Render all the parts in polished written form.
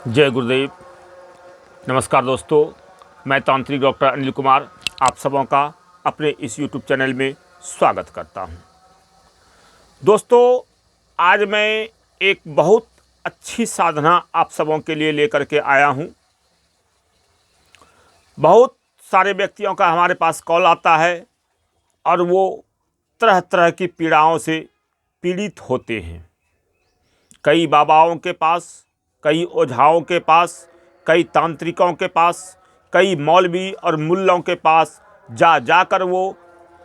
जय गुरुदेव। नमस्कार दोस्तों, मैं तांत्रिक डॉक्टर अनिल कुमार आप सबों का अपने इस यूट्यूब चैनल में स्वागत करता हूं। दोस्तों, आज मैं एक बहुत अच्छी साधना आप सबों के लिए लेकर के आया हूं। बहुत सारे व्यक्तियों का हमारे पास कॉल आता है और वो तरह तरह की पीड़ाओं से पीड़ित होते हैं। कई बाबाओं के पास, कई ओझाओं के पास, कई तांत्रिकों के पास, कई मौलवी और मुल्लों के पास जाकर वो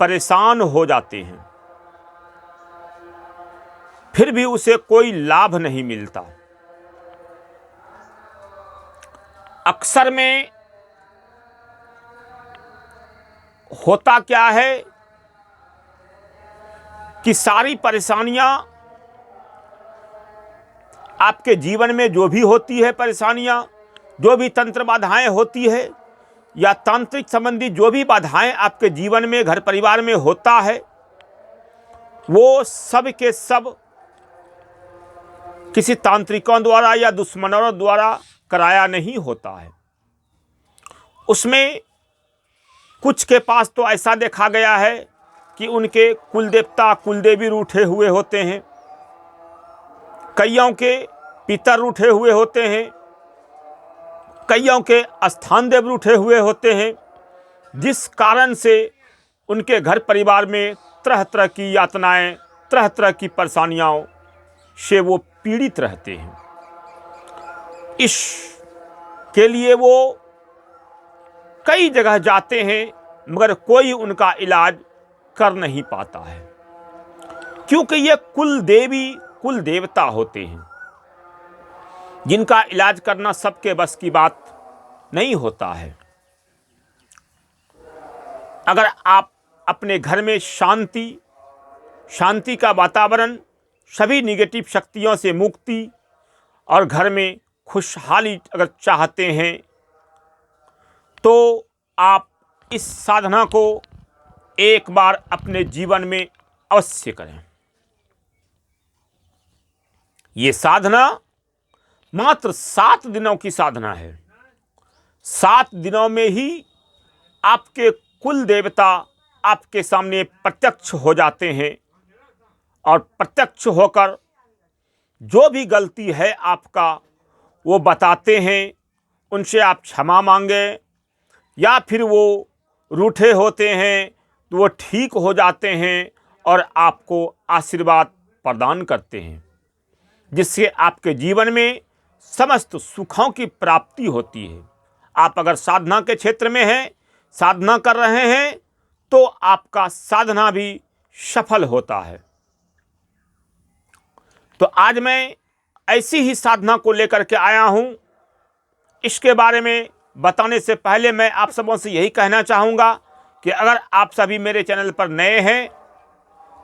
परेशान हो जाते हैं, फिर भी उसे कोई लाभ नहीं मिलता। अक्सर में होता क्या है कि सारी परेशानियां आपके जीवन में जो भी होती है, परेशानियां, जो भी तंत्र बाधाएं होती है या तांत्रिक संबंधी जो भी बाधाएं आपके जीवन में, घर परिवार में होता है, वो सब के सब किसी तांत्रिकों द्वारा या दुश्मनों द्वारा कराया नहीं होता है। उसमें कुछ के पास तो ऐसा देखा गया है कि उनके कुल देवता, कुल देवी रूठे हुए होते हैं, कईयों के पितर रूठे हुए होते हैं, कईयों के स्थान देव रूठे हुए होते हैं, जिस कारण से उनके घर परिवार में तरह तरह की यातनाएं, तरह तरह की परेशानियों से वो पीड़ित रहते हैं। इस के लिए वो कई जगह जाते हैं मगर कोई उनका इलाज कर नहीं पाता है, क्योंकि ये कुल देवी, कुल देवता होते हैं जिनका इलाज करना सबके बस की बात नहीं होता है। अगर आप अपने घर में शांति का वातावरण, सभी निगेटिव शक्तियों से मुक्ति और घर में खुशहाली अगर चाहते हैं तो आप इस साधना को एक बार अपने जीवन में अवश्य करें। ये साधना मात्र 7 दिनों की साधना है। 7 दिनों में ही आपके कुल देवता आपके सामने प्रत्यक्ष हो जाते हैं और प्रत्यक्ष होकर जो भी गलती है आपका वो बताते हैं। उनसे आप क्षमा मांगे या फिर वो रूठे होते हैं तो वो ठीक हो जाते हैं और आपको आशीर्वाद प्रदान करते हैं, जिससे आपके जीवन में समस्त सुखों की प्राप्ति होती है। आप अगर साधना के क्षेत्र में हैं, साधना कर रहे हैं, तो आपका साधना भी सफल होता है। तो आज मैं ऐसी ही साधना को लेकर के आया हूं। इसके बारे में बताने से पहले मैं आप सबों से यही कहना चाहूँगा कि अगर आप सभी मेरे चैनल पर नए हैं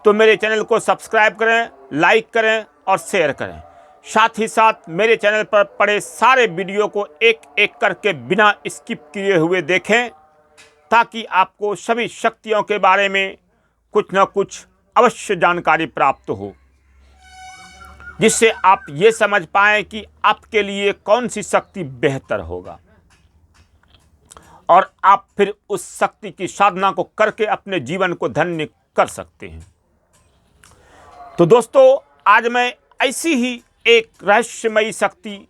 तो मेरे चैनल को सब्सक्राइब करें, लाइक करें और शेयर करें। साथ ही साथ मेरे चैनल पर पड़े सारे वीडियो को एक एक करके बिना स्किप किए हुए देखें, ताकि आपको सभी शक्तियों के बारे में कुछ न कुछ अवश्य जानकारी प्राप्त हो, जिससे आप ये समझ पाएं कि आपके लिए कौन सी शक्ति बेहतर होगा और आप फिर उस शक्ति की साधना को करके अपने जीवन को धन्य कर सकते हैं। तो दोस्तों, आज मैं ऐसी ही एक रहस्यमयी शक्ति,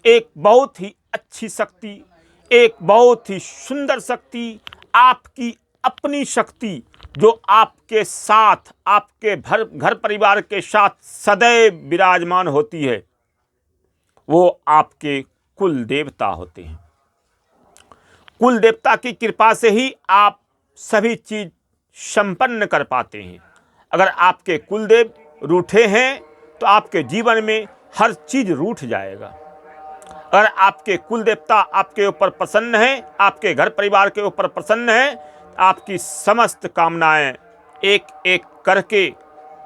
एक बहुत ही अच्छी शक्ति, एक बहुत ही सुंदर शक्ति, आपकी अपनी शक्ति जो आपके साथ, आपके घर परिवार के साथ सदैव विराजमान होती है, वो आपके कुल देवता होते हैं। कुल देवता की कृपा से ही आप सभी चीज संपन्न कर पाते हैं। अगर आपके कुलदेव रूठे हैं तो आपके जीवन में हर चीज रूठ जाएगा। अगर आपके कुल देवता आपके ऊपर प्रसन्न हैं, आपके घर परिवार के ऊपर प्रसन्न हैं, आपकी समस्त कामनाएं एक एक करके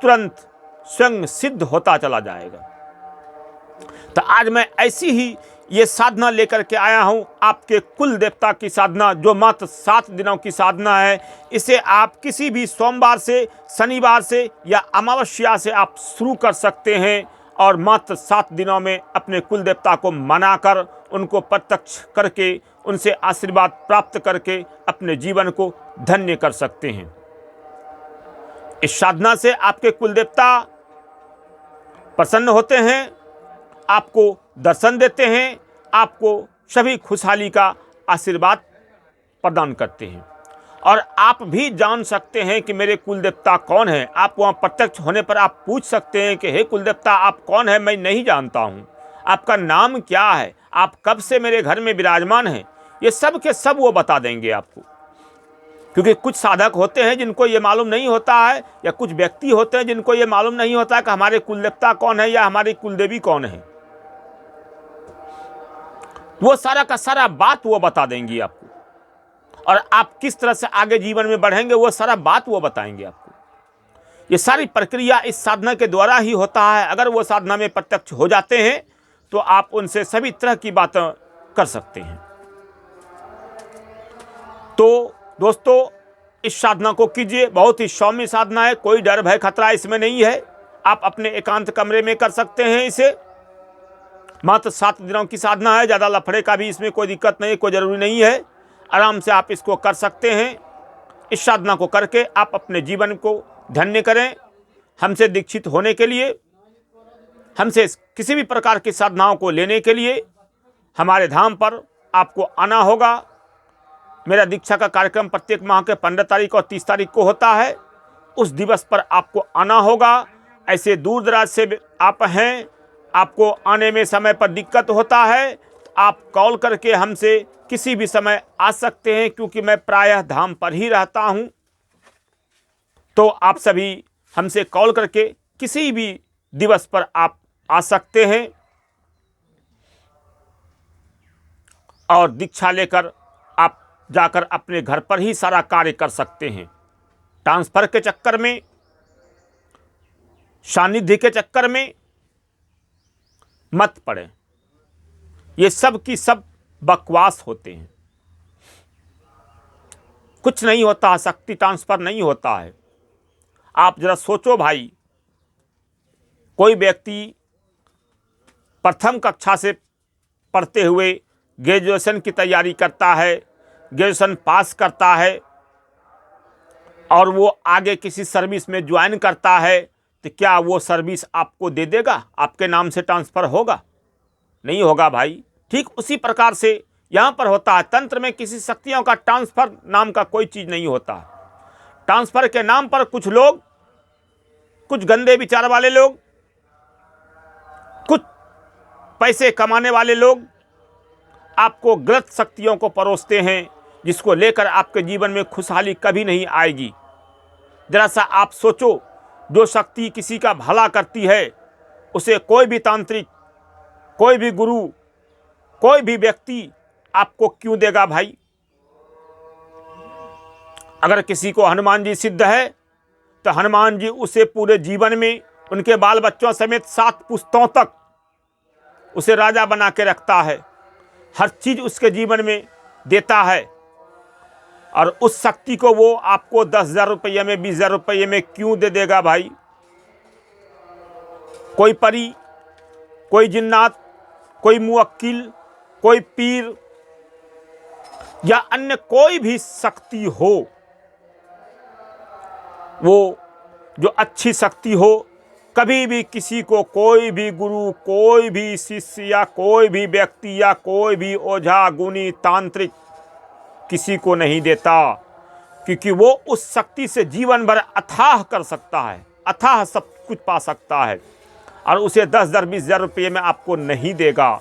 तुरंत स्वयं सिद्ध होता चला जाएगा। तो आज मैं ऐसी ही ये साधना लेकर के आया हूँ, आपके कुल देवता की साधना, जो मात्र 7 दिनों की साधना है। इसे आप किसी भी सोमवार से, शनिवार से या अमावस्या से आप शुरू कर सकते हैं और मात्र 7 दिनों में अपने कुल देवता को मनाकर उनको प्रत्यक्ष करके उनसे आशीर्वाद प्राप्त करके अपने जीवन को धन्य कर सकते हैं। इस साधना से आपके कुल देवता प्रसन्न होते हैं, आपको दर्शन देते हैं, आपको सभी खुशहाली का आशीर्वाद प्रदान करते हैं और आप भी जान सकते हैं कि मेरे कुल देवता कौन है। आप वहाँ प्रत्यक्ष होने पर आप पूछ सकते हैं कि हे कुल देवता आप कौन है, मैं नहीं जानता हूँ, आपका नाम क्या है, आप कब से मेरे घर में विराजमान हैं। ये सब के सब वो बता देंगे आपको, क्योंकि कुछ साधक होते हैं जिनको ये मालूम नहीं होता है, या कुछ व्यक्ति होते हैं जिनको ये मालूम नहीं होता कि हमारे कुल देवता कौन है या हमारी कुलदेवी कौन है। वो सारा का सारा बात वो बता देंगी आपको, और आप किस तरह से आगे जीवन में बढ़ेंगे वो सारा बात वो बताएंगे आपको। ये सारी प्रक्रिया इस साधना के द्वारा ही होता है। अगर वो साधना में प्रत्यक्ष हो जाते हैं तो आप उनसे सभी तरह की बातें कर सकते हैं। तो दोस्तों इस साधना को कीजिए, बहुत ही सौम्य साधना है, कोई डर भय खतरा इसमें नहीं है। आप अपने एकांत कमरे में कर सकते हैं इसे। मात्र 7 दिनों की साधना है, ज़्यादा लफड़े का भी इसमें कोई दिक्कत नहीं, कोई ज़रूरी नहीं है। आराम से आप इसको कर सकते हैं। इस साधना को करके आप अपने जीवन को धन्य करें। हमसे दीक्षित होने के लिए, हमसे किसी भी प्रकार की साधनाओं को लेने के लिए हमारे धाम पर आपको आना होगा। मेरा दीक्षा का कार्यक्रम प्रत्येक माह के 15 तारीख और 30 तारीख को होता है। उस दिवस पर आपको आना होगा। ऐसे दूर दराज से आप हैं, आपको आने में समय पर दिक्कत होता है, तो आप कॉल करके हमसे किसी भी समय आ सकते हैं, क्योंकि मैं प्रायः धाम पर ही रहता हूं। तो आप सभी हमसे कॉल करके किसी भी दिवस पर आप आ सकते हैं और दीक्षा लेकर आप जाकर अपने घर पर ही सारा कार्य कर सकते हैं। ट्रांसफ़र के चक्कर में, सानिध्य के चक्कर में मत पड़े। ये सब की सब बकवास होते हैं, कुछ नहीं होता, शक्ति ट्रांसफर नहीं होता है। आप जरा सोचो भाई, कोई व्यक्ति प्रथम कक्षा से पढ़ते हुए ग्रेजुएशन की तैयारी करता है, ग्रेजुएशन पास करता है और वो आगे किसी सर्विस में ज्वाइन करता है, तो क्या वो सर्विस आपको दे देगा? आपके नाम से ट्रांसफ़र होगा? नहीं होगा भाई। ठीक उसी प्रकार से यहाँ पर होता है। तंत्र में किसी शक्तियों का ट्रांसफ़र नाम का कोई चीज़ नहीं होता। ट्रांसफ़र के नाम पर कुछ लोग, कुछ गंदे विचार वाले लोग, कुछ पैसे कमाने वाले लोग आपको गलत शक्तियों को परोसते हैं, जिसको लेकर आपके जीवन में खुशहाली कभी नहीं आएगी। जरा सा आप सोचो, जो शक्ति किसी का भला करती है उसे कोई भी तांत्रिक, कोई भी गुरु, कोई भी व्यक्ति आपको क्यों देगा भाई? अगर किसी को हनुमान जी सिद्ध है तो हनुमान जी उसे पूरे जीवन में, उनके बाल बच्चों समेत 7 पुश्तों तक उसे राजा बना के रखता है, हर चीज उसके जीवन में देता है। और उस शक्ति को वो आपको 10,000 रुपये में, 20,000 रुपये में क्यों दे देगा भाई? कोई परी, कोई जिन्नात, कोई मुवक्किल, कोई पीर या अन्य कोई भी शक्ति हो, वो जो अच्छी शक्ति हो, कभी भी किसी को कोई भी गुरु, कोई भी शिष्य या कोई भी व्यक्ति या कोई भी ओझा, गुनी, तांत्रिक किसी को नहीं देता, क्योंकि वो उस शक्ति से जीवन भर अथाह कर सकता है, अथाह सब कुछ पा सकता है, और उसे 10,000 20,000 रुपये में आपको नहीं देगा।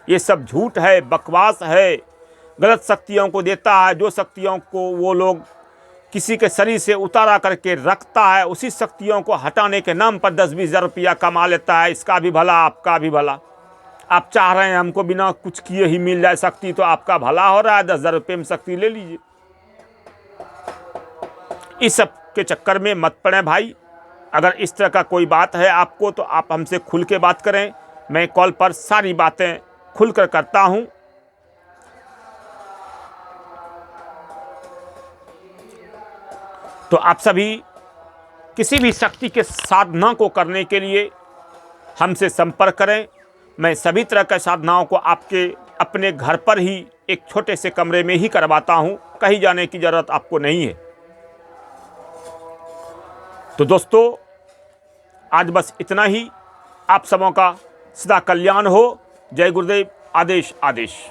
ये सब झूठ है, बकवास है, गलत शक्तियों को देता है। जो शक्तियों को वो लोग किसी के शरीर से उतारा करके रखता है, उसी शक्तियों को हटाने के नाम पर 10-20,000 रुपया कमा लेता है। इसका भी भला, आपका भी भला। आप चाह रहे हैं हमको बिना कुछ किए ही मिल जाए शक्ति, तो आपका भला हो रहा है, 10,000 रुपये में शक्ति ले लीजिए। इस सब के चक्कर में मत पड़े भाई। अगर इस तरह का कोई बात है आपको, तो आप हमसे खुल के बात करें। मैं कॉल पर सारी बातें खुलकर करता हूं। तो आप सभी किसी भी शक्ति के साधना को करने के लिए हमसे संपर्क करें। मैं सभी तरह के साधनाओं को आपके अपने घर पर ही एक छोटे से कमरे में ही करवाता हूं, कहीं जाने की ज़रूरत आपको नहीं है। तो दोस्तों, आज बस इतना ही। आप सबों का सदा कल्याण हो। जय गुरुदेव। आदेश आदेश।